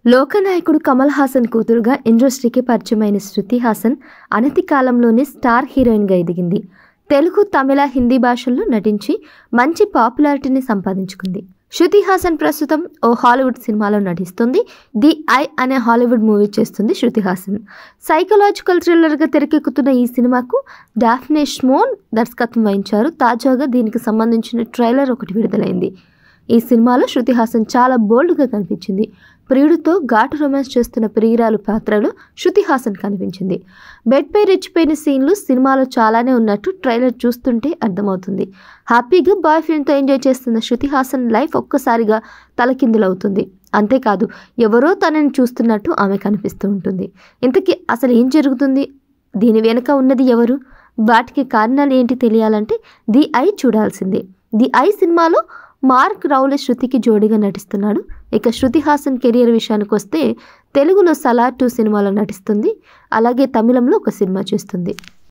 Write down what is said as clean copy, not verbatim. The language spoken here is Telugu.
లోకనాయకుడు కమల్ హాసన్ కూతురుగా ఇండస్ట్రీకి పరిచయమైన శృతి హాసన్ అనతి కాలంలోనే స్టార్ హీరోయిన్గా ఎదిగింది. తెలుగు, తమిళ, హిందీ భాషల్లో నటించి మంచి పాపులారిటీని సంపాదించుకుంది. శృతి హాసన్ ప్రస్తుతం ఓ హాలీవుడ్ సినిమాలో నటిస్తుంది. ది ఐ అనే హాలీవుడ్ మూవీ చేస్తుంది శృతి హాసన్. సైకలాజికల్ థ్రిల్లర్గా తెరకెక్కుతున్న ఈ సినిమాకు డాఫ్నే ష్మోన్ దర్శకత్వం వహించారు. తాజాగా దీనికి సంబంధించిన ట్రైలర్ ఒకటి విడుదలైంది. ఈ సినిమాలో శృతి హాసన్ చాలా బోల్డ్గా కనిపించింది. ప్రియుడితో ఘాటు రొమాన్స్ చేస్తున్న ప్రియురాలు పాత్రలో శృతి హాసన్ కనిపించింది. బెడ్పై రెచ్చిపోయిన సీన్లు సినిమాలో చాలానే ఉన్నట్టు ట్రైలర్ చూస్తుంటే అర్థమవుతుంది. హ్యాపీగా బాయ్ ఫ్రెండ్తో ఎంజాయ్ చేస్తున్న శృతి హాసన్ లైఫ్ ఒక్కసారిగా తలకిందులవుతుంది. అంతేకాదు, ఎవరో తనని చూస్తున్నట్టు ఆమె కనిపిస్తూ ఉంటుంది. ఇంతకీ అసలు ఏం జరుగుతుంది? దీని వెనుక ఉన్నది ఎవరు? వాటికి కారణాలు ఏంటి తెలియాలంటే ది ఐ చూడాల్సిందే. ది ఐ సినిమాలో మార్క్ రౌలే శృతికి జోడీగా నటిస్తున్నాడు. ఇక శృతి హాసన్ కెరియర్ విషయానికి వస్తే తెలుగులో సలార్ 2 సినిమాలో నటిస్తుంది. అలాగే తమిళంలో ఒక సినిమా చేస్తుంది.